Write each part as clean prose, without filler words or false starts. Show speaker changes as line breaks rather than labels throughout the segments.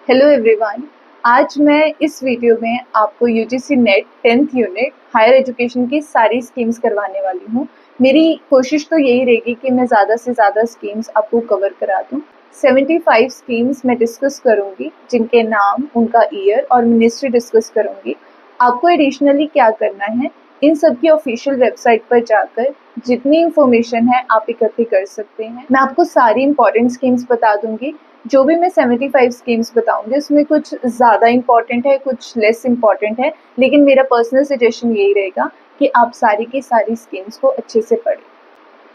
Hello everyone. आज मैं इस वीडियो में आपको UGC NET 10th unit higher education की सारी स्कीम्स करवाने वाली हूँ। मेरी कोशिश तो यही रहेगी कि मैं ज़्यादा से ज़्यादा स्कीम्स आपको कवर करा दूँ। 75 स्कीम्स मैं डिस्कस करूँगी, जिनके नाम, उनका ईयर और मिनिस्ट्री डिस्कस करूँगी। आपको एडिशनली क्या करना है, इन सब की ऑफिशियल वेबसाइट पर जाकर जितनी इंफॉर्मेशन है आप इकट्ठी कर सकते हैं। मैं आपको सारी इंपॉर्टेंट स्कीम्स बता दूंगी। जो भी मैं 75 स्कीम्स बताऊंगी उसमें कुछ ज़्यादा इंपॉर्टेंट है, कुछ लेस इंपॉर्टेंट है, लेकिन मेरा पर्सनल सजेशन यही रहेगा कि आप सारी की सारी स्कीम्स को अच्छे से पढ़ें।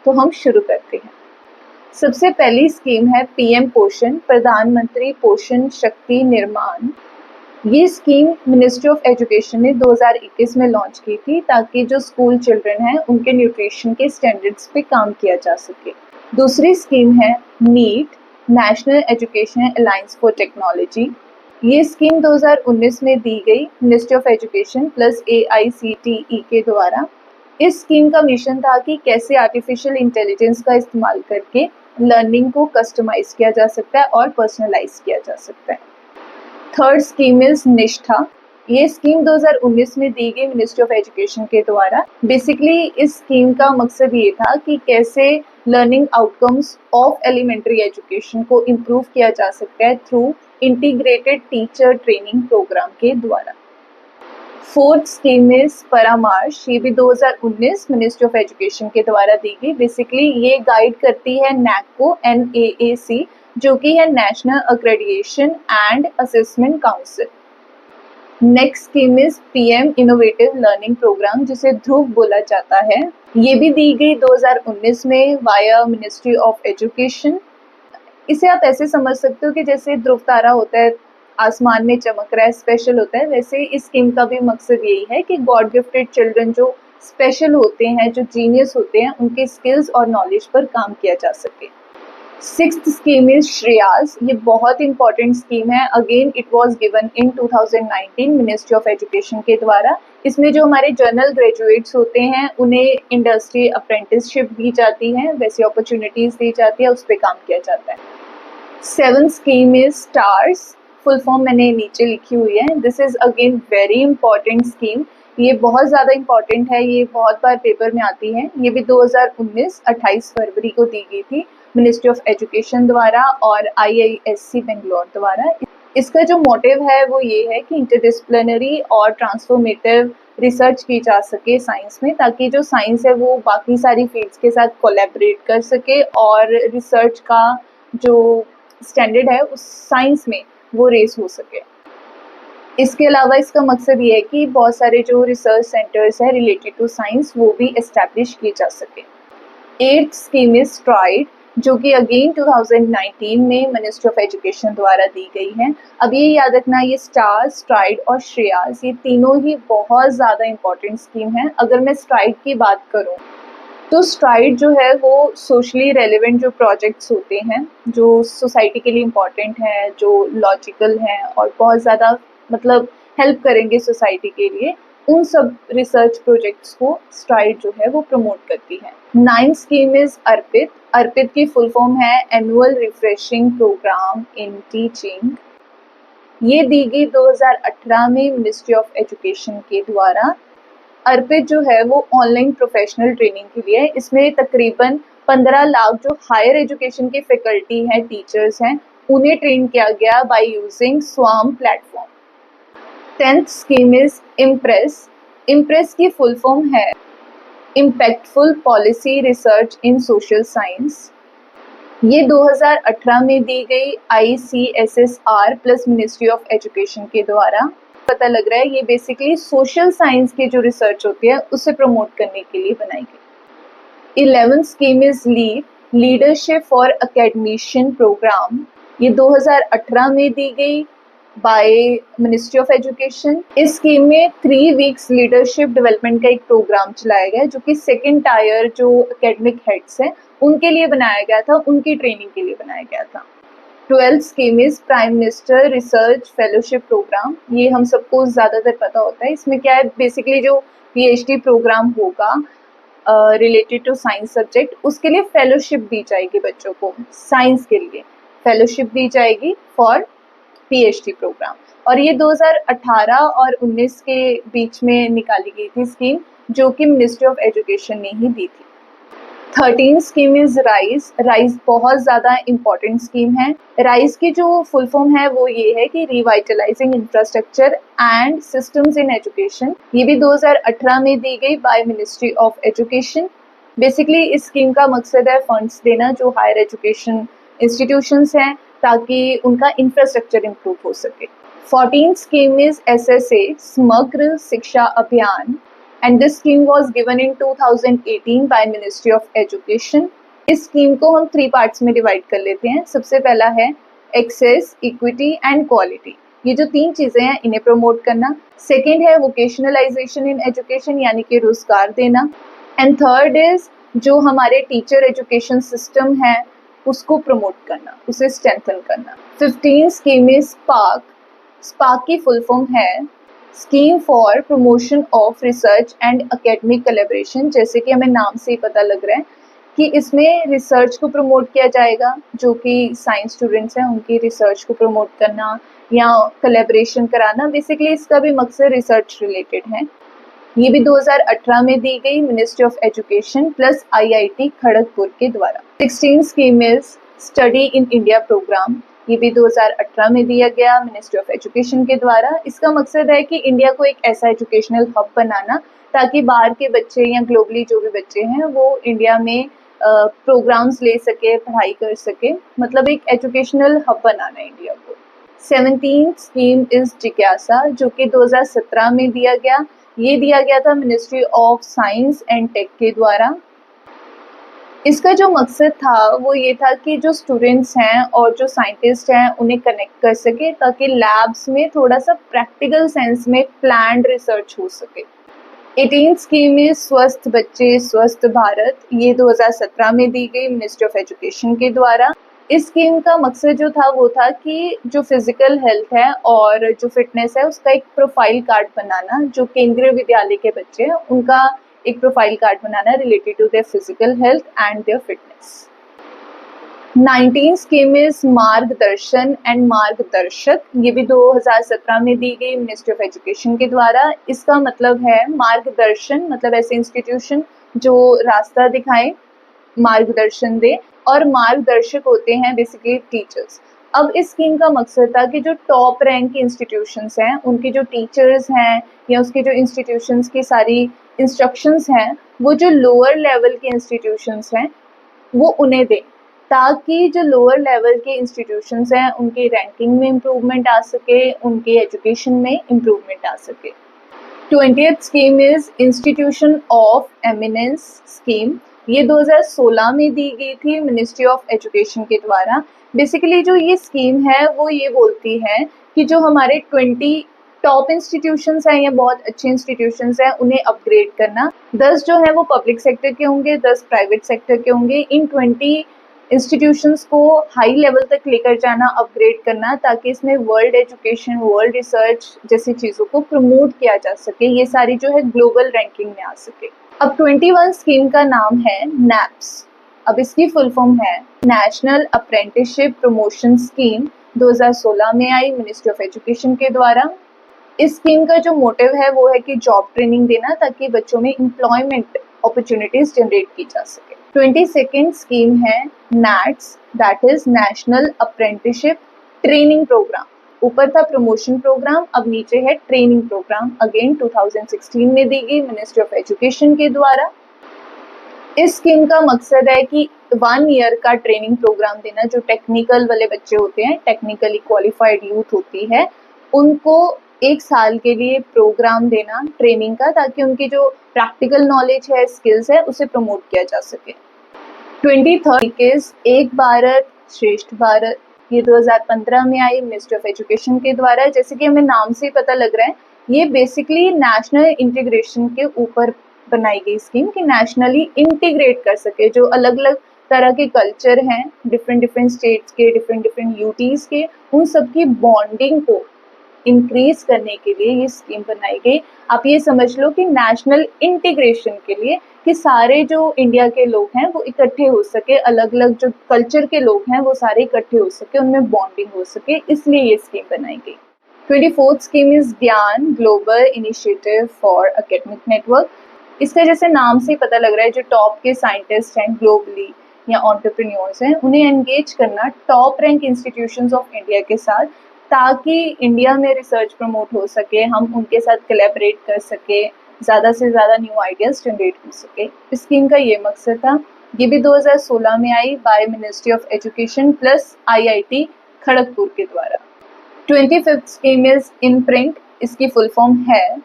तो हम शुरू करते हैं। सबसे पहली स्कीम है पीएम पोषण, प्रधानमंत्री पोषण शक्ति निर्माण। ये स्कीम मिनिस्ट्री ऑफ एजुकेशन ने 2021 में लॉन्च की थी, ताकि जो स्कूल चिल्ड्रन हैं उनके न्यूट्रिशन के स्टैंडर्ड्स पे काम किया जा सके। दूसरी स्कीम है NEAT, national education alliance for technology. ये स्कीम 2019 में दी गई ministry of education plus AICTE के द्वारा। इस स्कीम का मिशन था कि कैसे आर्टिफिशियल इंटेलिजेंस का इस्तेमाल करके लर्निंग को कस्टमाइज किया जा सकता है और पर्सनलाइज किया जा सकता है। थर्ड स्कीम इज निष्ठा। ये स्कीम 2019 में दी गई मिनिस्ट्री ऑफ एजुकेशन के द्वारा। बेसिकली इस स्कीम का मकसद ये था कि कैसे learning outcomes of elementary education को इम्प्रूव किया जा सकता है through integrated teacher training programme के द्वारा। फोर्थ स्कीम इज परामर्श। ये भी 2019 मिनिस्ट्री ऑफ एजुकेशन के द्वारा दी गई। बेसिकली ये गाइड करती है NAAC, NAAC, जो कि है national accreditation and assessment council. Next scheme is PM innovative learning programme, जिसे ध्रुव बोला जाता है। ये भी दी गई 2019 में वाया मिनिस्ट्री ऑफ एजुकेशन। इसे आप ऐसे समझ सकते हो कि जैसे ध्रुव तारा होता है, आसमान में चमक रहा है, स्पेशल होता है, वैसे इस स्कीम का भी मकसद यही है कि गॉड गिफ्टेड चिल्ड्रन जो स्पेशल होते हैं, जो जीनियस होते हैं, उनके स्किल्स और नॉलेज पर काम किया जा सके। Sixth scheme is SHREYAS. ये बहुत इंपॉर्टेंट स्कीम है। Again it was given in 2019 ministry of education के द्वारा। इसमें जो हमारे जनरल ग्रेजुएट्स होते हैं उन्हें इंडस्ट्री अप्रेंटिसशिप दी जाती है, वैसी अपॉर्चुनिटीज दी जाती है, उस पर काम किया जाता है। Seven scheme is stars. Full form मैंने नीचे लिखी हुई है। This is again very important scheme. ये बहुत ज़्यादा इंपॉर्टेंट है, ये बहुत बार पेपर में आती है। ये भी 2019 28 फरवरी को दी गई थी मिनिस्ट्री ऑफ एजुकेशन द्वारा और IISc बेंगलोर द्वारा। इसका जो मोटिव है वो ये है कि इंटरडिसिप्लिनरी और ट्रांसफॉर्मेटिव रिसर्च की जा सके साइंस में, ताकि जो साइंस है वो बाकी सारी फील्ड्स के साथ कोलैबोरेट कर सके और रिसर्च का जो स्टैंडर्ड है उस साइंस में वो रेस हो सके। इसके अलावा इसका मकसद ये है कि बहुत सारे जो रिसर्च सेंटर्स है रिलेटेड टू साइंस वो भी एस्टैब्लिश किए जा सके। एट्थ स्कीम इज स्ट्राइड, जो कि अगेन 2019 में मिनिस्ट्री ऑफ एजुकेशन द्वारा दी गई है। अब ये याद रखना, ये स्टार, स्ट्राइड और श्रेयास ये तीनों ही बहुत ज़्यादा इंपॉर्टेंट स्कीम है। अगर मैं स्ट्राइड की बात करूँ तो स्ट्राइड जो है वो सोशली रेलिवेंट जो प्रोजेक्ट्स होते हैं, जो सोसाइटी के लिए इम्पॉर्टेंट हैं, जो लॉजिकल हैं और बहुत ज़्यादा मतलब हेल्प करेंगे सोसाइटी के लिए, उन सब रिसर्च प्रोजेक्ट्स को स्ट्राइड जो है वो प्रमोट करती है। Ninth scheme is ARPIT. ARPIT की फुल फॉर्म है annual refreshing programme in teaching. ये दी गई 2018 में मिनिस्ट्री ऑफ एजुकेशन के द्वारा। अर्पित जो है वो ऑनलाइन प्रोफेशनल ट्रेनिंग के लिए है। इसमें तकरीबन 15 लाख जो हायर एजुकेशन के फैकल्टी हैं, टीचर्स हैं, उन्हें ट्रेन किया गया बाय यूजिंग स्वाम platform. 10th scheme is impress. Impress की फुल फॉर्म है impactful policy research in social science. ये 2018 में दी गई ICSSR plus ministry of education के द्वारा। पता लग रहा है ये बेसिकली सोशल साइंस की जो रिसर्च होती है उसे प्रमोट करने के लिए बनाई गई। 11th scheme is LEAD, leadership for academician programme. ये 2018 में दी गई बाय मिनिस्ट्री ऑफ एजुकेशन। इस स्कीम में 3 वीक्स लीडरशिप डेवलपमेंट का एक प्रोग्राम चलाया गया, जो कि सेकेंड टायर जो एकेडमिक हेड्स हैं उनके लिए बनाया गया था, उनकी ट्रेनिंग के लिए बनाया गया था। 12th scheme is prime minister research fellowship programme. ये हम सबको ज़्यादातर पता होता है। इसमें क्या है, बेसिकली जो PhD प्रोग्राम होगा रिलेटेड टू साइंस सब्जेक्ट, उसके लिए फेलोशिप दी जाएगी बच्चों को। साइंस के लिए फेलोशिप दी जाएगी फॉर पीएचडी प्रोग्राम। और ये 2018 और 19 के बीच में निकाली गई थी स्कीम, जो कि मिनिस्ट्री ऑफ एजुकेशन ने ही दी थी। 13 स्कीम इज राइज। राइज बहुत ज़्यादा इम्पॉर्टेंट स्कीम है। राइज की जो फुल फॉर्म है वो ये है कि revitalising infrastructure and systems in education. ये भी 2018 में दी गई by ministry of education. Basically इस स्कीम का मकसद है फंड्स देना जो हायर एजुकेशन इंस्टीट्यूशंस हैं, ताकि उनका इंफ्रास्ट्रक्चर इम्प्रूव हो सके। 14th scheme is SSA, समग्र शिक्षा अभियान, and this scheme was given in 2018 by Ministry of Education. इस स्कीम को हम 3 पार्ट्स में डिवाइड कर लेते हैं। सबसे पहला है एक्सेस, इक्विटी एंड क्वालिटी। ये जो 3 चीज़ें हैं इन्हें प्रमोट करना। सेकेंड है वोकेशनलाइजेशन इन एजुकेशन, यानी कि रोजगार देना। एंड थर्ड इज जो हमारे टीचर एजुकेशन सिस्टम है उसको प्रमोट करना, उसे स्ट्रेंथन करना। 15 स्कीम इज स्पार्क। स्पार्क की फुल फॉर्म है scheme for promotion of research and academic collaboration. जैसे कि हमें नाम से ही पता लग रहा है कि इसमें रिसर्च को प्रमोट किया जाएगा, जो कि साइंस स्टूडेंट्स हैं उनकी रिसर्च को प्रमोट करना या कोलैबोरेशन कराना। बेसिकली इसका भी मकसद रिसर्च रिलेटेड है। ये भी 2018 में दी गई ministry of education plus IIT Kharagpur के द्वारा। 16 scheme is study in India programme. ये भी 2018 में दिया गया मिनिस्ट्री ऑफ एजुकेशन के द्वारा। इसका मकसद है कि इंडिया को एक ऐसा एजुकेशनल हब बनाना ताकि बाहर के बच्चे या ग्लोबली जो भी बच्चे हैं वो इंडिया में प्रोग्राम्स ले सके, पढ़ाई कर सके, मतलब एक एजुकेशनल हब बनाना है इंडिया को। 17th स्कीम इज जिज्ञासा, जो कि 2017 में दिया गया। ये दिया गया था ministry of science and tech के द्वारा। इसका जो मकसद था वो ये था कि जो स्टूडेंट्स हैं और जो साइंटिस्ट हैं उन्हें कनेक्ट कर सके, ताकि लैब्स में थोड़ा सा प्रैक्टिकल सेंस में प्लान्ड रिसर्च हो सके। 18th स्कीम इज स्वस्थ बच्चे स्वस्थ भारत। ये 2017 में दी गई मिनिस्ट्री ऑफ एजुकेशन के द्वारा। इस स्कीम का मकसद जो था वो था कि जो फिजिकल हेल्थ है और जो फिटनेस है उसका एक प्रोफाइल कार्ड बनाना, जो केंद्रीय विद्यालय के बच्चे हैं उनका एक प्रोफाइल कार्ड बनाना related to their physical health and their fitness. 19 scheme is Margdarshan and Margdarshak. ये भी 2017 में दी गई मिनिस्ट्री ऑफ एजुकेशन के द्वारा। इसका मतलब है मार्गदर्शन, मतलब ऐसे इंस्टीट्यूशन जो रास्ता दिखाएं, मार्गदर्शन दे, और मार्गदर्शक होते हैं बेसिकली टीचर्स। अब इस स्कीम का मकसद था कि जो टॉप रैंक की इंस्टीट्यूशंस हैं उनके जो टीचर्स हैं या उसके जो इंस्टीट्यूशंस की सारी इंस्ट्रक्शंस हैं वो जो लोअर लेवल के इंस्टीट्यूशंस हैं वो उन्हें दें, ताकि जो लोअर लेवल के इंस्टीट्यूशंस हैं उनकी रैंकिंग में इम्प्रूवमेंट आ सके, उनके एजुकेशन में इम्प्रूवमेंट आ सके। 20th scheme is institution of eminence scheme. ये 2016 में दी गई थी मिनिस्ट्री ऑफ एजुकेशन के द्वारा। बेसिकली जो ये स्कीम है वो ये बोलती है कि जो हमारे 20 टॉप इंस्टीट्यूशंस हैं या बहुत अच्छे इंस्टीट्यूशंस हैं उन्हें अपग्रेड करना। 10 जो है वो पब्लिक सेक्टर के होंगे, 10 प्राइवेट सेक्टर के होंगे। इन 20 इंस्टीट्यूशंस को हाई लेवल तक लेकर जाना, अपग्रेड करना, ताकि इसमें वर्ल्ड एजुकेशन, वर्ल्ड रिसर्च जैसी चीज़ों को प्रमोट किया जा सके, ये सारी जो है ग्लोबल रैंकिंग में आ सके। अब 21 स्कीम का नाम है नैप्स। अब इसकी फुल फॉर्म है नेशनल अप्रेंटिसशिप प्रमोशन स्कीम। 2016 में आई मिनिस्ट्री ऑफ एजुकेशन के द्वारा। इस स्कीम का जो मोटिव है वो है कि जॉब ट्रेनिंग देना, ताकि बच्चों में एम्प्लॉयमेंट अपॉर्चुनिटीज जनरेट की जा सके। 22nd स्कीम है NATS, that is national apprenticeship training programme. ऊपर था प्रमोशन प्रोग्राम, अब नीचे है ट्रेनिंग प्रोग्राम। अगेन 2016 में दी गई मिनिस्ट्री ऑफ एजुकेशन के द्वारा। इस स्कीम का मकसद है कि 1 ईयर का ट्रेनिंग प्रोग्राम देना। जो टेक्निकल वाले बच्चे होते हैं, टेक्निकली क्वालिफाइड यूथ होती है, उनको 1 साल के लिए प्रोग्राम देना ट्रेनिंग का, ताकि उनकी जो प्रैक्टिकल नॉलेज है, स्किल्स है, उसे प्रमोट किया जा सके। 23rd इज एक भारत श्रेष्ठ भारत। ये 2015 में आई मिनिस्ट्री ऑफ एजुकेशन के द्वारा। जैसे कि हमें नाम से ही पता लग रहा है, ये बेसिकली नेशनल इंटीग्रेशन के ऊपर बनाई गई स्कीम कि नेशनली इंटीग्रेट कर सके जो अलग अलग तरह के कल्चर हैं, डिफरेंट स्टेट्स के, डिफरेंट यूटीज़ के, उन सब की बॉन्डिंग को इंक्रीज करने के लिए ये स्कीम बनाई गई। आप ये समझ लो कि नेशनल इंटीग्रेशन के लिए कि सारे जो इंडिया के लोग हैं वो इकट्ठे हो सके, अलग अलग जो कल्चर के लोग हैं वो सारे इकट्ठे हो सके, उनमें बॉन्डिंग हो सके, इसलिए ये स्कीम बनाई गई। 24th स्कीम इज ज्ञान global initiative for academic network. इसका जैसे नाम से पता लग रहा है, जो टॉप के साइंटिस्ट हैं ग्लोबली या एंटरप्रेन्योर्स हैं, उन्हें एंगेज करना top rank institutions of India के साथ, ताकि इंडिया में रिसर्च प्रमोट हो सके, हम उनके साथ कोलैबोरेट कर सके, ज़्यादा से ज़्यादा न्यू आइडियाज़ जनरेट हो सके। इस स्कीम का ये मकसद था। ये भी 2016 में आई by ministry of education plus IIT Kharagpur के द्वारा। 25th scheme is imprint. इसकी फुल फॉर्म है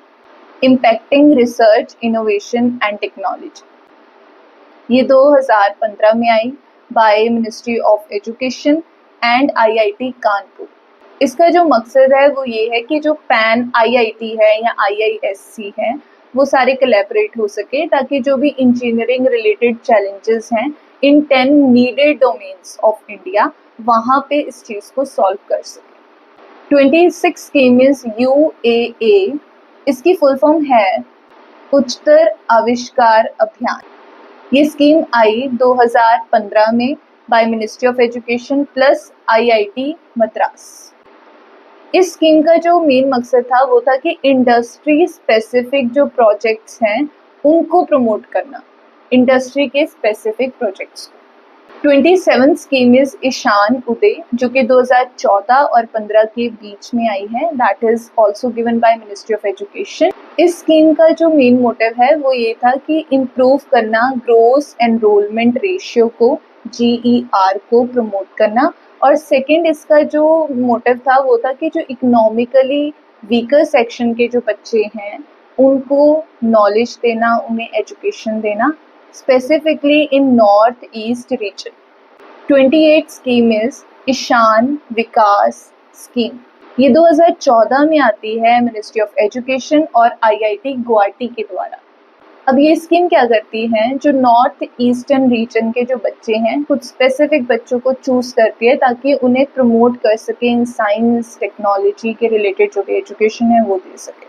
impacting research innovation and technology. ये 2015 में आई by ministry of education and IIT Kanpur. इसका जो मकसद है वो ये है कि जो पैन IIT है या IISc है वो सारे कोलैबोरेट हो सके, ताकि जो भी इंजीनियरिंग रिलेटेड चैलेंजेस हैं इन 10 नीडेड डोमेन्स ऑफ इंडिया, वहाँ पे इस चीज़ को सॉल्व कर सके। 26 स्कीम इज UAA। इसकी फुल फॉर्म है उच्चतर आविष्कार अभियान। ये स्कीम आई 2015 में bye ministry of education plus IIT Madras. इस स्कीम का जो मेन मकसद था वो था कि इंडस्ट्री स्पेसिफिक जो प्रोजेक्ट्स हैं उनको प्रमोट करना, इंडस्ट्री के specific projects. 27 scheme is Ishan Uday, जो कि 2014 और 15 के बीच में आई है। That is also given by ministry of education. इस स्कीम का जो मेन मोटिव है वो ये था कि इम्प्रूव करना ग्रोस एनरोलमेंट रेशियो को, GER को प्रमोट करना, और सेकेंड इसका जो मोटिव था वो था कि जो इकोनॉमिकली वीकर सेक्शन के जो बच्चे हैं उनको नॉलेज देना, उन्हें एजुकेशन देना, specifically in northeast region। 28 scheme is Ishan Vikas scheme. ये 2014 में आती है मिनिस्ट्री ऑफ एजुकेशन और IIT गुवाहाटी के द्वारा। अब ये स्कीम क्या करती है, जो नॉर्थ ईस्टर्न रीजन के जो बच्चे हैं कुछ स्पेसिफिक बच्चों को चूज करती है ताकि उन्हें प्रमोट कर सके इन साइंस टेक्नोलॉजी के रिलेटेड जो भी एजुकेशन है वो दे सके।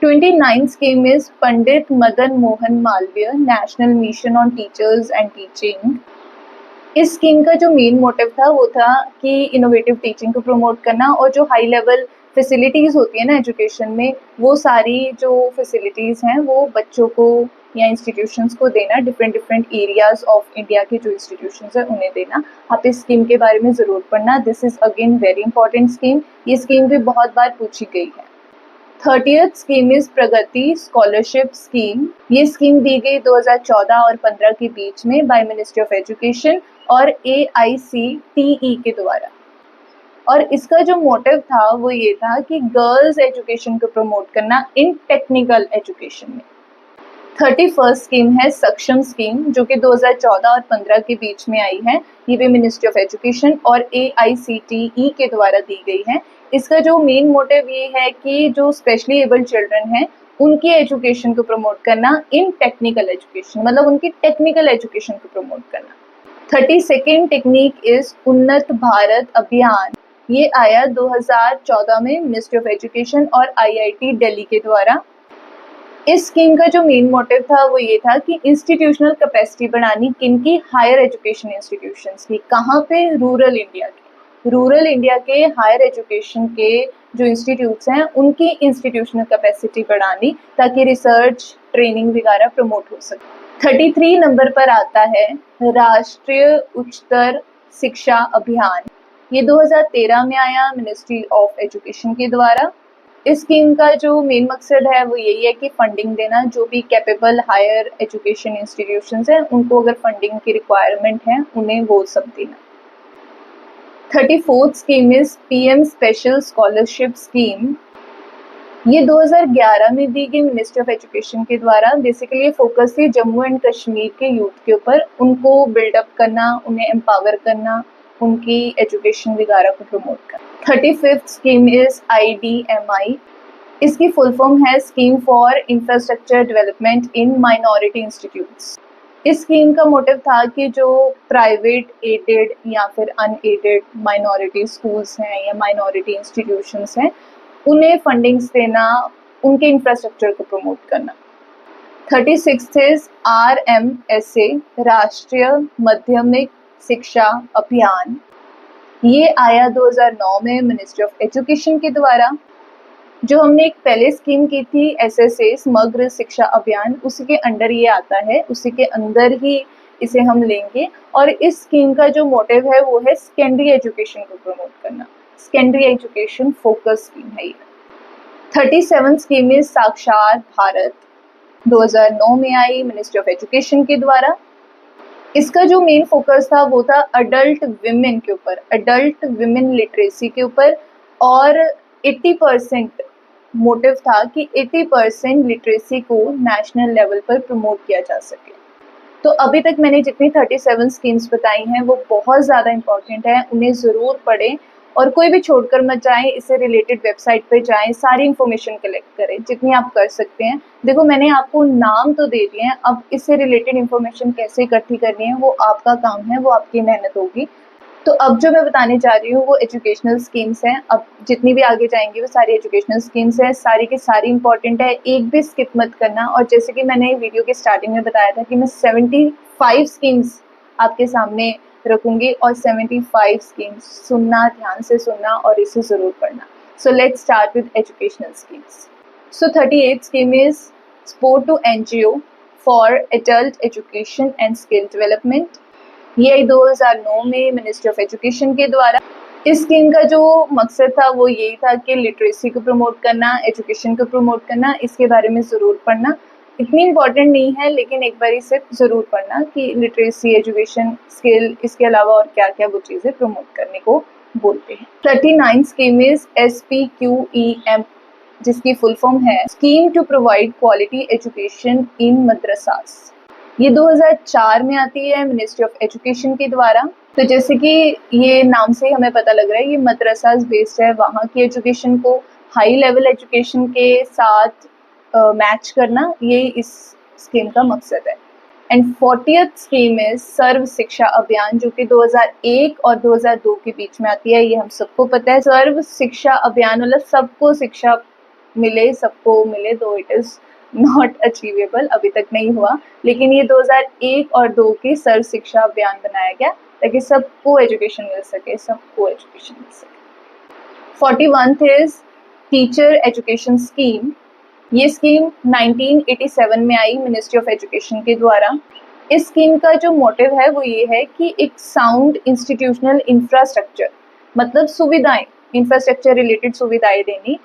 29 scheme is Pandit Madan Mohan Malviya national mission on teachers and teaching. इस स्कीम का जो मेन मोटिव था वो था कि इनोवेटिव टीचिंग को प्रमोट करना, और जो हाई लेवल फैसिलिटीज़ होती है ना एजुकेशन में, वो सारी जो फैसिलिटीज़ हैं वो बच्चों को या इंस्टीट्यूशंस को देना, डिफरेंट एरियाज ऑफ इंडिया के जो इंस्टीट्यूशंस हैं उन्हें देना। आप इस स्कीम के बारे में ज़रूर पढ़ना। This is again very important scheme. ये स्कीम भी बहुत बार पूछी गई है। 30th scheme is Pragati scholarship scheme. ये स्कीम दी गई 2014 और 15 के बीच में बाय मिनिस्ट्री ऑफ एजुकेशन और AICTE के द्वारा। और इसका जो मोटिव था वो ये था कि गर्ल्स एजुकेशन को प्रमोट करना इन टेक्निकल एजुकेशन में। 31st स्कीम है सक्षम स्कीम, जो कि 2014 और 15 के बीच में आई है। ये भी मिनिस्ट्री ऑफ एजुकेशन और AICTE के द्वारा दी गई है। इसका जो मेन मोटिव ये है कि जो स्पेशली एबल्ड चिल्ड्रन हैं उनकी एजुकेशन को प्रमोट करना इन टेक्निकल एजुकेशन, मतलब उनकी टेक्निकल एजुकेशन को प्रमोट करना। 32nd टेक्निक इज उन्नत भारत अभियान। ये आया 2014 में मिनिस्ट्री ऑफ एजुकेशन और IIT दिल्ली के द्वारा। इस स्कीम का जो मेन मोटिव था वो ये था कि इंस्टीट्यूशनल कैपेसिटी बढ़ानी, किनकी, हायर एजुकेशन इंस्टीट्यूशंस की। कहाँ पे, रूरल इंडिया के। रूरल इंडिया के हायर एजुकेशन के जो इंस्टीट्यूट्स हैं उनकी इंस्टीट्यूशनल कैपेसिटी बढ़ानी, ताकि रिसर्च ट्रेनिंग वगैरह प्रमोट हो सके। 33 नंबर पर आता है राष्ट्रीय उच्चतर शिक्षा अभियान। ये 2013 में आया मिनिस्ट्री ऑफ एजुकेशन के द्वारा। इस स्कीम का जो मेन मकसद है वो यही है कि फंडिंग देना, जो भी कैपेबल हायर एजुकेशन इंस्टीट्यूशंस हैं उनको अगर फंडिंग की रिक्वायरमेंट है उन्हें वो सब देना। 34th scheme is PM special scholarship scheme. ये 2011 में दी गई मिनिस्ट्री ऑफ एजुकेशन के द्वारा। बेसिकली फोकस थी जम्मू एंड कश्मीर के यूथ के ऊपर, उनको बिल्डअप करना, उन्हें एम्पावर करना, उनकी एजुकेशन वगैरह को प्रमोट करना। 35th scheme is IDMI। इसकी फुल फॉर्म है scheme for infrastructure development in minority institutes. इस स्कीम का मोटिव था कि जो प्राइवेट एडेड या फिर अनएडेड माइनॉरिटी स्कूल्स हैं या माइनॉरिटी इंस्टीट्यूशंस हैं उन्हें फंडिंग्स देना, उनके इंफ्रास्ट्रक्चर को प्रमोट करना। 36 इज RMSA, राष्ट्रीय माध्यमिक शिक्षा अभियान। ये आया 2009 में मिनिस्ट्री ऑफ एजुकेशन के द्वारा। जो हमने एक पहले स्कीम की थी SSA, समग्र शिक्षा अभियान, उसी के अंडर ये आता है, उसी के अंदर ही इसे हम लेंगे। और इस स्कीम का जो मोटिव है वो है सेकेंडरी एजुकेशन को प्रमोट करना। सेकेंडरी एजुकेशन फोकस स्कीम है ये। 37 स्कीम इज साक्षर भारत, 2009 में आई मिनिस्ट्री ऑफ एजुकेशन के द्वारा। इसका जो मेन फोकस था वो था अडल्ट विमेन के ऊपर, अडल्ट विमेन लिटरेसी के ऊपर। और 80% मोटिव था कि 80% लिटरेसी को नेशनल लेवल पर प्रमोट किया जा सके। तो अभी तक मैंने जितनी 37 स्कीम्स बताई हैं वो बहुत ज़्यादा इंपॉर्टेंट है, उन्हें ज़रूर पढ़ें और कोई भी छोड़कर मत जाएं। इससे रिलेटेड वेबसाइट पे जाएं, सारी इन्फॉर्मेशन कलेक्ट करें जितनी आप कर सकते हैं। देखो, मैंने आपको नाम तो दे दिए हैं, अब इससे रिलेटेड इन्फॉर्मेशन कैसे इकट्ठी करनी है वो आपका काम है, वो आपकी मेहनत होगी। तो अब जो मैं बताने जा रही हूँ वो एजुकेशनल स्कीम्स हैं। अब जितनी भी आगे जाएंगी वो सारी एजुकेशनल स्कीम्स हैं, सारी की सारी इंपॉर्टेंट है, एक भी स्किप मत करना। और जैसे कि मैंने वीडियो के स्टार्टिंग में बताया था कि मैं 75 स्कीम्स आपके सामने रखूंगी और 75 स्कीम्स सुनना, ध्यान से सुनना और इसे ज़रूर पढ़ना। So let's start with educational schemes. So 38 scheme is support to NGO for adult education and skill development. ये 2009 में मिनिस्ट्री ऑफ एजुकेशन के द्वारा। इस स्कीम का जो मकसद था वो यही था कि लिटरेसी को प्रमोट करना, एजुकेशन को प्रमोट करना। इसके बारे में ज़रूर पढ़ना, इतनी इम्पॉर्टेंट नहीं है लेकिन एक बार इसे ज़रूर पढ़ना कि लिटरेसी, एजुकेशन, स्किल, इसके अलावा और क्या क्या वो चीज़ें प्रमोट करने को बोलते हैं। 39 स्कीम इज SPQEM, जिसकी फुल फॉर्म है scheme to provide quality education in madrasas. ये 2004 में आती है मिनिस्ट्री ऑफ एजुकेशन के द्वारा। तो जैसे कि ये नाम से हमें पता लग रहा है ये मदरसास बेस्ड है, वहाँ की एजुकेशन को हाई लेवल एजुकेशन के साथ मैच करना, ये इस स्कीम का मकसद है। एंड 40th स्कीम है सर्व शिक्षा अभियान, जो कि 2001 और 2002 के बीच में आती है। ये हम सबको पता है। सर्व शिक्षा अभियान मतलब सबको शिक्षा मिले, सबको मिले, दो इट इज़ नॉट अचीवेबल, अभी तक नहीं हुआ, लेकिन ये 2001 और 2 के सर्व शिक्षा अभियान बनाया गया ताकि सबको एजुकेशन मिल सके, सबको एजुकेशन मिल सके। 41th is teacher education scheme. ये स्कीम 1987 में आई मिनिस्ट्री ऑफ एजुकेशन के द्वारा। इस स्कीम का जो मोटिव है वो ये है कि एक साउंड इंस्टीट्यूशनल इंफ्रास्ट्रक्चर, मतलब सुविधाएं, इंफ्रास्ट्रक्चर रिलेटेड सुविधाएं देनी,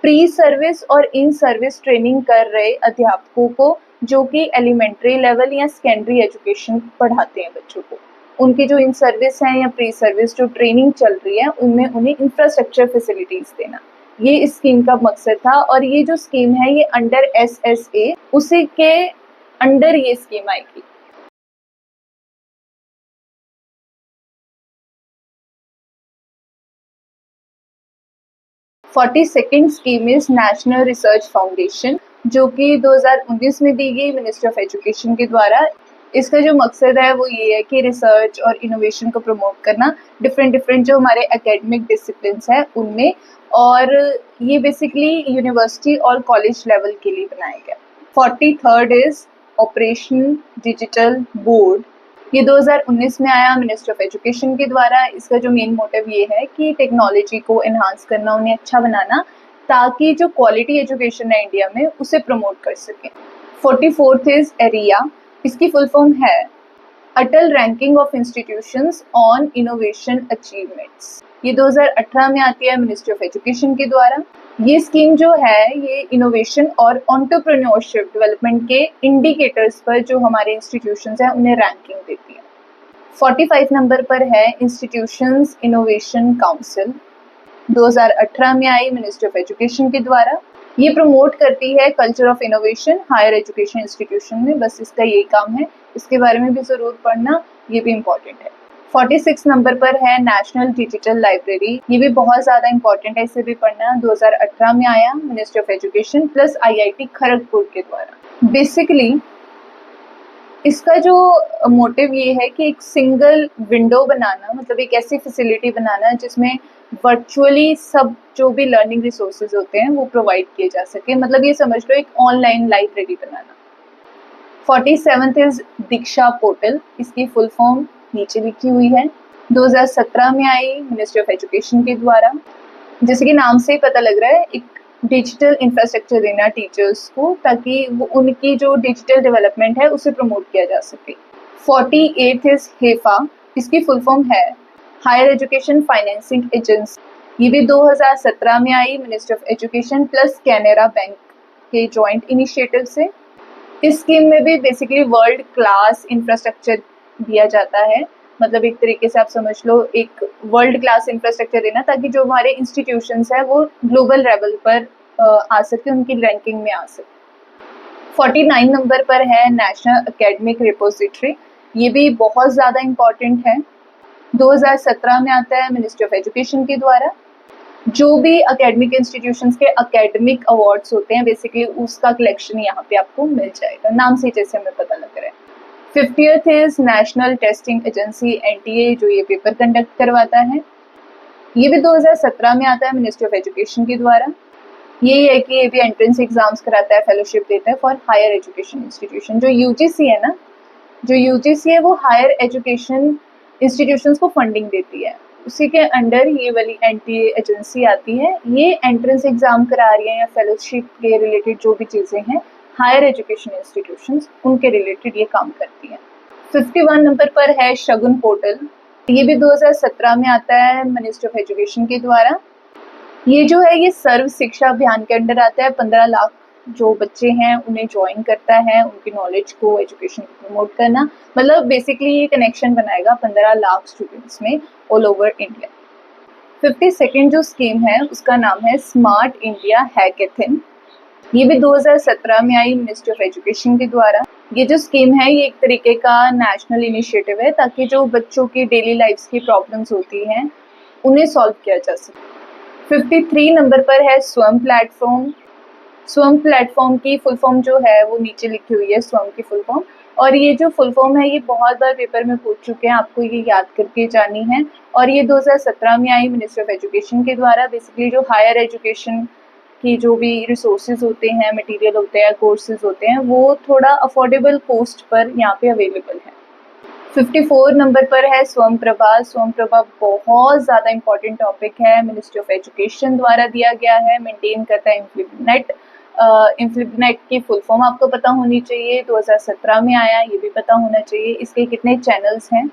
प्री सर्विस और इन सर्विस ट्रेनिंग कर रहे अध्यापकों को जो कि एलिमेंट्री लेवल या सेकेंडरी एजुकेशन पढ़ाते हैं बच्चों को, उनकी जो इन सर्विस हैं या प्री सर्विस जो ट्रेनिंग चल रही है उनमें उन्हें इंफ्रास्ट्रक्चर फैसिलिटीज देना, ये इस स्कीम का मकसद था। और ये जो स्कीम है ये अंडर SSA, उसी के अंडर ये स्कीम आएगी। Forty second scheme is national research foundation, जो कि 2019 में दी गई मिनिस्ट्री ऑफ एजुकेशन के द्वारा। इसका जो मकसद है वो ये है कि रिसर्च और इनोवेशन को प्रमोट करना डिफरेंट जो हमारे एकेडमिक डिसिप्लिन्स हैं उनमें, और ये बेसिकली यूनिवर्सिटी और कॉलेज लेवल के लिए बनाया गया। 43rd is operation digital board. ये 2019 में आया मिनिस्ट्री ऑफ एजुकेशन के द्वारा। इसका जो मेन मोटिव ये है कि टेक्नोलॉजी को एनहांस करना, उन्हें अच्छा बनाना, ताकि जो क्वालिटी एजुकेशन है इंडिया में उसे प्रमोट कर सकें। 44th is ARIIA. इसकी फुल फॉर्म है Atal ranking of institutions on innovation achievements. ये 2018 में आती है मिनिस्ट्री ऑफ एजुकेशन के द्वारा। ये स्कीम जो है ये इनोवेशन और एंटरप्रेन्योरशिप डेवलपमेंट के इंडिकेटर्स पर जो हमारे इंस्टीट्यूशंस हैं उन्हें रैंकिंग देती है। 45 नंबर पर है इंस्टीट्यूशंस इनोवेशन काउंसिल, 2018 में आई मिनिस्ट्री ऑफ एजुकेशन के द्वारा। ये प्रमोट करती है culture of innovation higher education institution में, बस इसका यही काम है। इसके बारे में भी ज़रूर पढ़ना, ये भी इम्पॉर्टेंट है। 46 नंबर पर है नेशनल डिजिटल लाइब्रेरी। ये भी बहुत ज़्यादा इंपॉर्टेंट है, इसे भी पढ़ना। 2018 में आया ministry of education plus IIT Kharagpur के द्वारा। बेसिकली इसका जो मोटिव ये है कि एक सिंगल विंडो बनाना, मतलब एक ऐसी फैसिलिटी बनाना जिसमें वर्चुअली सब जो भी लर्निंग रिसोर्सेज होते हैं वो प्रोवाइड किए जा सके। मतलब ये समझ लो एक online library banana. 47th is Diksha portal, इसकी फुल फॉर्म नीचे लिखी हुई है। 2017 में आई मिनिस्ट्री ऑफ एजुकेशन के द्वारा। जैसे कि नाम से ही पता लग रहा है, एक डिजिटल इंफ्रास्ट्रक्चर देना टीचर्स को, ताकि वो उनकी जो डिजिटल डेवलपमेंट है उसे प्रमोट किया जा सके। 48th इज हेफा, इसकी फुल फॉर्म है हायर एजुकेशन फाइनेंसिंग एजेंसी। ये भी 2017 में आई ministry of education plus Canara bank के जॉइंट इनिशिएटिव से। इस स्कीम में भी बेसिकली वर्ल्ड क्लास इंफ्रास्ट्रक्चर दिया जाता है, मतलब एक तरीके से आप समझ लो एक वर्ल्ड क्लास इंफ्रास्ट्रक्चर देना, ताकि जो हमारे इंस्टीट्यूशंस हैं वो ग्लोबल लेवल पर आ सके, उनकी रैंकिंग में आ सके। 49 नंबर पर है नेशनल एकेडमिक रिपोजिटरी, ये भी बहुत ज़्यादा इम्पॉर्टेंट है। 2017 में आता है मिनिस्ट्री ऑफ एजुकेशन के द्वारा। जो भी एकेडमिक इंस्टीट्यूशंस के एकेडमिक अवार्ड्स होते हैं बेसिकली उसका कलेक्शन यहाँ पे आपको मिल जाएगा, नाम से जैसे हमें पता लग रहा है। 50th is national testing agency NTA, जो ये पेपर कंडक्ट करवाता है। ये भी 2017 में आता है मिनिस्ट्री ऑफ एजुकेशन के द्वारा। यही है कि ये भी एंट्रेंस एग्जाम्स कराता है, फेलोशिप देता है फॉर हायर एजुकेशन इंस्टीट्यूशन। जो UGC है ना, जो UGC है वो हायर एजुकेशन इंस्टीट्यूशंस को फंडिंग देती है, उसी के अंडर ये वाली NTA एजेंसी आती है। ये एंट्रेंस एग्जाम करा रही है या फेलोशिप के रिलेटेड जो भी चीज़ें हैं हायर एजुकेशन इंस्टीट्यूशंस, उनके रिलेटेड ये काम करती है। 51 नंबर पर है शगुन पोर्टल, ये भी 2017 में आता है मिनिस्ट्री ऑफ एजुकेशन के द्वारा। ये जो है ये सर्व शिक्षा अभियान के अंडर आता है। 15 लाख जो बच्चे हैं उन्हें ज्वाइन करता है, उनकी नॉलेज को, एजुकेशन को प्रमोट करना, मतलब बेसिकली ये कनेक्शन बनाएगा 15 लाख स्टूडेंट्स में ऑल ओवर इंडिया। 52nd जो स्कीम है उसका नाम है स्मार्ट इंडिया हैकेथन। ये भी 2017 में आई मिनिस्ट्री ऑफ एजुकेशन के द्वारा। ये जो स्कीम है ये एक तरीके का नेशनल इनिशिएटिव है, ताकि जो बच्चों की डेली लाइफ्स की प्रॉब्लम्स होती हैं उन्हें सॉल्व किया जा सके। 53 नंबर पर है स्वयं प्लेटफॉर्म। स्वयं प्लेटफॉर्म की फुल फॉर्म जो है वो नीचे लिखी हुई है, स्वयं की फुल फॉर्म। और ये जो फुल फॉर्म है ये बहुत बार पेपर में पूछ चुके हैं, आपको ये याद करके जानी है। और ये 2017 में आई मिनिस्ट्री ऑफ एजुकेशन के द्वारा। बेसिकली जो हायर एजुकेशन की जो भी रिसोर्सेज होते हैं, मटेरियल होते हैं, कोर्सेज होते हैं, वो थोड़ा अफोर्डेबल कॉस्ट पर यहाँ पे अवेलेबल है। 54 नंबर पर है स्वयं प्रभा। स्वयं प्रभा बहुत ज़्यादा इंपॉर्टेंट टॉपिक है, मिनिस्ट्री ऑफ एजुकेशन द्वारा दिया गया है, मेंटेन करता है इम्फ्लिबनेट। इम्फ्लिबनेट की फुल फॉर्म आपको पता होनी चाहिए, 2017 में आया, ये भी पता होना चाहिए। इसके कितने चैनल्स हैं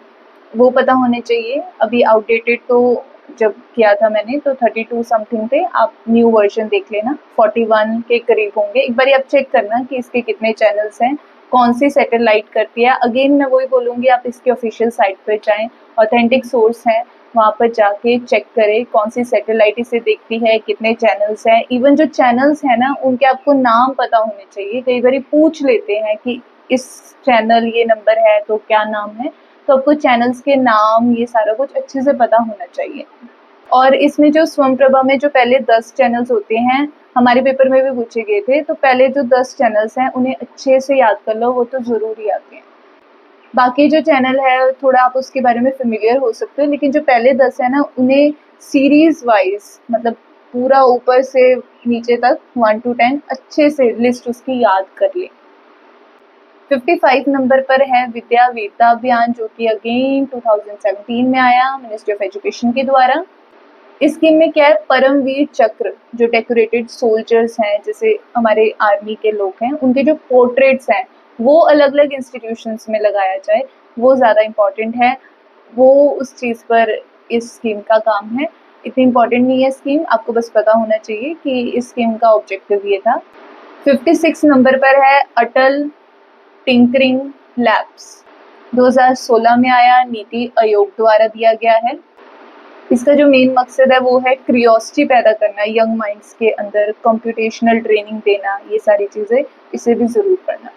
वो पता होने चाहिए। अभी आउटडेटेड तो जब किया था मैंने तो 32 समथिंग थे, आप न्यू वर्जन देख लेना, 41 के करीब होंगे। एक बार आप चेक करना कि इसके कितने चैनल्स हैं, कौन सी सैटेलाइट करती है। अगेन मैं वही बोलूँगी, आप इसकी ऑफिशियल साइट पर जाएँ, ऑथेंटिक सोर्स हैं, वहाँ पर जाके चेक करें कौन सी सैटेलाइट इसे देखती है, कितने चैनल्स हैं। इवन जो चैनल्स हैं ना उनके आपको नाम पता होने चाहिए। कई बार पूछ लेते हैं कि इस चैनल ये नंबर है तो क्या नाम है, तो आपको चैनल्स के नाम ये सारा कुछ अच्छे से पता होना चाहिए। और इसमें जो स्वयं प्रभा में जो पहले 10 चैनल्स होते हैं, हमारे पेपर में भी पूछे गए थे, तो पहले जो 10 चैनल्स हैं उन्हें अच्छे से याद कर लो, वो तो ज़रूरी आते हैं। बाकी जो चैनल है थोड़ा आप उसके बारे में फेमिलियर हो सकते हो, लेकिन जो पहले 10 है ना उन्हें सीरीज वाइज, मतलब पूरा ऊपर से नीचे तक 1 to 10 अच्छे से लिस्ट उसकी याद कर ले। 55 नंबर पर है विद्या वीरता अभियान, जो कि अगेन 2017 में आया मिनिस्ट्री ऑफ एजुकेशन के द्वारा। इस स्कीम में क्या है, परमवीर चक्र जो डेकोरेटेड सोल्जर्स हैं, जैसे हमारे आर्मी के लोग हैं, उनके जो पोर्ट्रेट्स हैं वो अलग अलग इंस्टीट्यूशंस में लगाया जाए, वो ज़्यादा इम्पॉर्टेंट है। वो उस चीज़ पर इस स्कीम का काम है। इतनी इम्पॉर्टेंट नहीं है स्कीम, आपको बस पता होना चाहिए कि इस स्कीम का ऑब्जेक्टिव ये था। 56 नंबर पर है अटल टिंकरिंग लैब्स। 2016 में आया, नीति आयोग द्वारा दिया गया है। इसका जो मेन मकसद है वो है क्यूरियोसिटी पैदा करना यंग माइंड्स के अंदर, कंप्यूटेशनल ट्रेनिंग देना, ये सारी चीज़ें, इसे भी ज़रूर पढ़ना।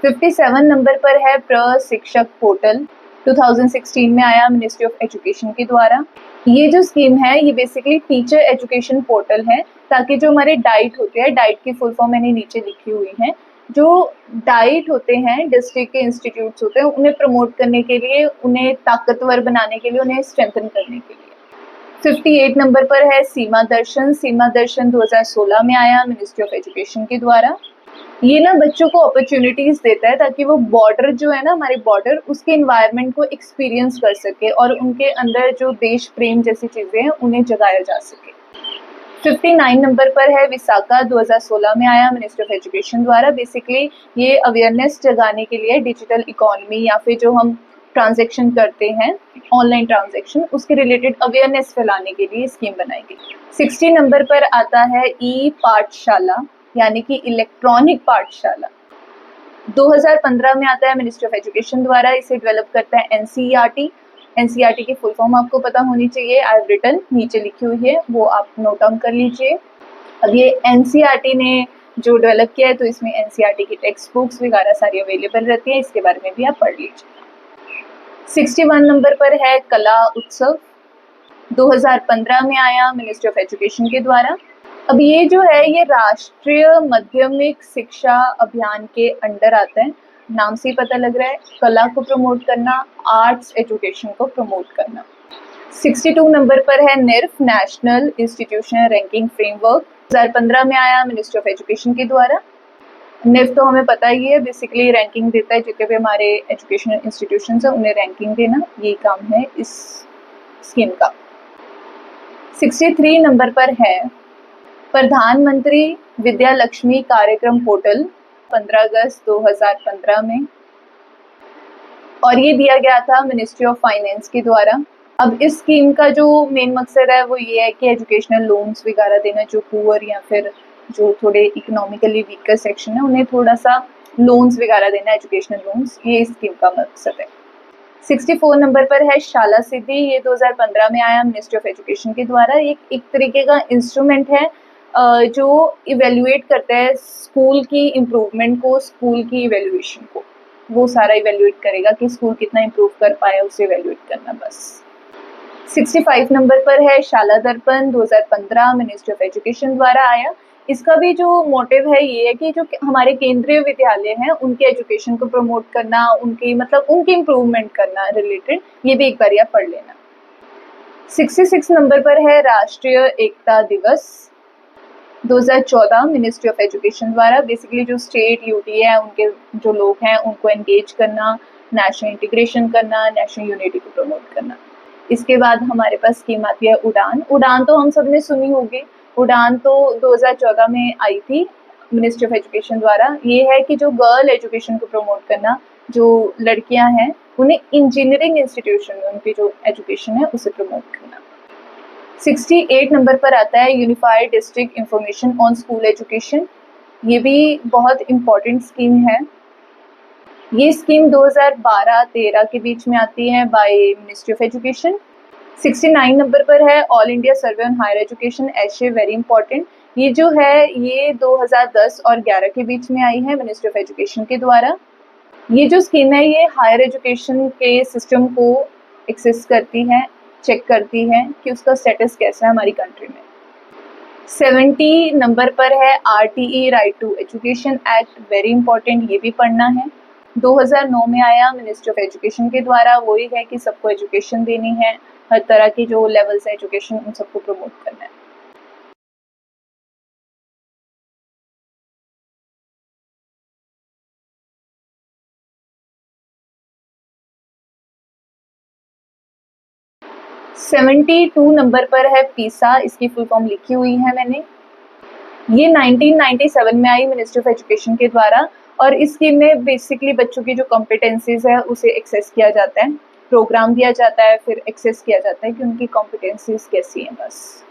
57 नंबर पर है प्रशिक्षक पोर्टल, 2016 में आया मिनिस्ट्री ऑफ एजुकेशन के द्वारा। ये जो स्कीम है ये बेसिकली टीचर एजुकेशन पोर्टल है, ताकि जो हमारे डाइट होते हैं, डाइट की फुल फॉर्म मैंने नीचे लिखी हुई है, जो डाइट होते हैं डिस्ट्रिक्ट के इंस्टीट्यूट्स होते हैं, उन्हें प्रमोट करने के लिए, उन्हें ताकतवर बनाने के लिए, उन्हें स्ट्रेंथन करने के लिए। 58 नंबर पर है सीमा दर्शन। सीमा दर्शन 2016 में आया मिनिस्ट्री ऑफ एजुकेशन के द्वारा। ये ना बच्चों को अपॉर्चुनिटीज देता है ताकि वो बॉर्डर जो है ना, हमारे बॉर्डर, उसके इन्वायरमेंट को एक्सपीरियंस कर सके और उनके अंदर जो देश प्रेम जैसी चीजें हैं उन्हें जगाया जा सके। 59 नंबर पर है विसाखा, 2016 में आया मिनिस्ट्री ऑफ एजुकेशन द्वारा। बेसिकली ये अवेयरनेस जगाने के लिए डिजिटल इकोनॉमी या फिर जो हम ट्रांजैक्शन करते हैं ऑनलाइन ट्रांजैक्शन, उसके रिलेटेड अवेयरनेस फैलाने के लिए स्कीम बनाई गई। 60 नंबर पर आता है ई पाठशाला, यानी कि इलेक्ट्रॉनिक पाठशाला। 2015 में आता है मिनिस्ट्री ऑफ एजुकेशन द्वारा। इसे डेवलप करता है एनसीईआरटी। एनसीईआरटी की फुल फॉर्म आपको पता होनी चाहिए, आई हैव रिटन, नीचे लिखी हुई है, वो आप नोट डाउन कर लीजिए। अब ये एनसीईआरटी ने जो डेवलप किया है, तो इसमें एनसीईआरटी की टेक्स्ट बुक्स वगैरह सारी अवेलेबल रहती है, इसके बारे में भी आप पढ़ लीजिए। 61 नंबर पर है कला उत्सव, 2015 में आया मिनिस्ट्री ऑफ एजुकेशन के द्वारा। अब ये जो है ये राष्ट्रीय माध्यमिक शिक्षा अभियान के अंडर आता है। नाम से ही पता लग रहा है, कला को प्रमोट करना, आर्ट्स एजुकेशन को प्रमोट करना। 62 नंबर पर है NIRF, national institutional ranking framework, 2015 में आया मिनिस्ट्री ऑफ एजुकेशन के द्वारा। निर्फ तो हमें पता ही है, बेसिकली रैंकिंग देता है, जितने भी हमारे एजुकेशनल इंस्टीट्यूशंस हैं उन्हें रैंकिंग देना, ये काम है इस स्कीम का। 63 नंबर पर है प्रधानमंत्री विद्या लक्ष्मी कार्यक्रम पोर्टल, 15 अगस्त 2015 में, और ये दिया गया था मिनिस्ट्री ऑफ फाइनेंस के द्वारा। अब इस स्कीम का जो मेन मकसद है वो ये है कि एजुकेशनल लोन्स वगैरह देना, जो पुअर या फिर जो थोड़े इकोनॉमिकली वीकर सेक्शन है उन्हें थोड़ा सा लोन्स वगैरह देना, एजुकेशनल लोन्स, ये इस स्कीम का मकसद है। 64 नंबर पर है शाला सिद्धि, ये 2015 में आया मिनिस्ट्री ऑफ एजुकेशन के द्वारा। एक तरीके का इंस्ट्रूमेंट है जो इवेल्युएट करता है स्कूल की इम्प्रूवमेंट को, स्कूल की इवेल्युएशन को, वो सारा इवेल्युएट करेगा कि स्कूल कितना इम्प्रूव कर पाया, उसे इवेल्युएट करना बस। 65 नंबर पर है शाला दर्पण, 2015 मिनिस्ट्री ऑफ एजुकेशन द्वारा आया। इसका भी जो मोटिव है ये है कि जो हमारे केंद्रीय विद्यालय हैं उनके एजुकेशन को प्रमोट करना, उनकी उनकी इम्प्रूवमेंट करना रिलेटेड, ये भी एक बार आप पढ़ लेना। 66 नंबर पर है राष्ट्रीय एकता दिवस, 2014 मिनिस्ट्री ऑफ एजुकेशन द्वारा। बेसिकली जो स्टेट यूटी है उनके जो लोग हैं उनको एंगेज करना, नेशनल इंटीग्रेशन करना, नेशनल यूनिटी को प्रमोट करना। इसके बाद हमारे पास स्कीम आती है उड़ान। उड़ान तो हम सब ने सुनी होगी, उड़ान तो 2014 में आई थी मिनिस्ट्री ऑफ एजुकेशन द्वारा। ये है कि जो गर्ल एजुकेशन को प्रमोट करना, जो लड़कियां हैं उन्हें इंजीनियरिंग इंस्टीट्यूशन में उनकी जो एजुकेशन है उसे प्रमोट करना। 68 नंबर पर आता है unified district information on school education. ये भी बहुत इम्पॉर्टेंट स्कीम है। ये स्कीम 2012-13 के बीच में आती है by ministry of education. 69 number पर है all India survey on higher education, AISHE, very important. ये जो है ये 2010 और 11 के बीच में आई है मिनिस्ट्री ऑफ एजुकेशन के द्वारा। ये जो स्कीम है ये हायर एजुकेशन के सिस्टम को एक्सेस करती है, चेक करती है कि उसका स्टेटस कैसा है हमारी कंट्री में। 70 नंबर पर है RTE, right to education act, very important, ये भी पढ़ना है। 2009 में आया मिनिस्ट्री ऑफ एजुकेशन के द्वारा। वही है कि सबको एजुकेशन देनी है, हर तरह की जो लेवल्स है एजुकेशन उन सबको प्रमोट करना है। सेवेंटी 72 नंबर पर है पीसा, इसकी फुल फॉर्म लिखी हुई है मैंने। ये 1997 में आई मिनिस्ट्री ऑफ एजुकेशन के द्वारा, और इस स्कीम में बेसिकली बच्चों की जो कॉम्पिटेंसीज है उसे एक्सेस किया जाता है, प्रोग्राम दिया जाता है, फिर एक्सेस किया जाता है कि उनकी कॉम्पिटेंसीज कैसी हैं बस।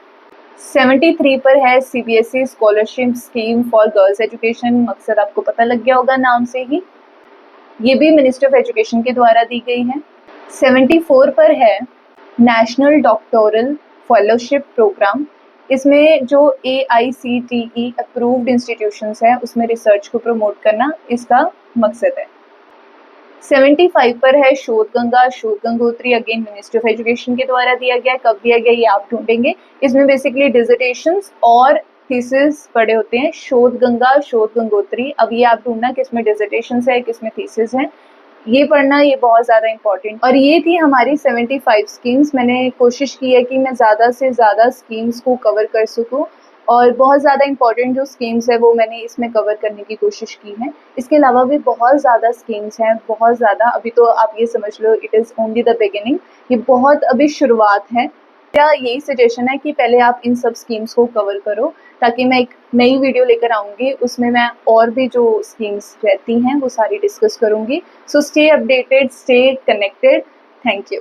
73 पर है CBSE scholarship scheme for girls education, मकसद आपको पता लग गया होगा नाम से ही, ये भी मिनिस्ट्री ऑफ एजुकेशन के द्वारा दी गई है। 74 पर है नेशनल डॉक्टोरल फेलोशिप प्रोग्राम। इसमें जो AICTE अप्रूव्ड इंस्टीट्यूशंस हैं उसमें रिसर्च को प्रमोट करना इसका मकसद है। 75 पर है शोध गंगा, शोध Gangotri, again ministry of education के द्वारा दिया गया है। कब दिया गया ये आप ढूंढेंगे। इसमें बेसिकली डिसर्टेशंस और थीसिस पढ़े होते हैं, शोध गंगा, शोध गंगोत्री। अब ये आप ढूंढना कि इसमें डिसर्टेशंस है, किसमें थीसिस है, ये पढ़ना, ये बहुत ज़्यादा इंपॉर्टेंट। और ये थी हमारी 75 स्कीम्स। मैंने कोशिश की है कि मैं ज़्यादा से ज़्यादा स्कीम्स को कवर कर सकूँ और बहुत ज़्यादा इंपॉर्टेंट जो स्कीम्स है वो मैंने इसमें कवर करने की कोशिश की है। इसके अलावा भी बहुत ज़्यादा स्कीम्स हैं, बहुत ज़्यादा। अभी तो आप ये समझ लो it is only the beginning, ये बहुत अभी शुरुआत है। मेरा यही सजेशन है कि पहले आप इन सब स्कीम्स को कवर करो, ताकि मैं एक नई वीडियो लेकर आऊँगी, उसमें मैं और भी जो स्कीम्स रहती हैं वो सारी डिस्कस करूँगी। So stay updated, stay connected. Thank you.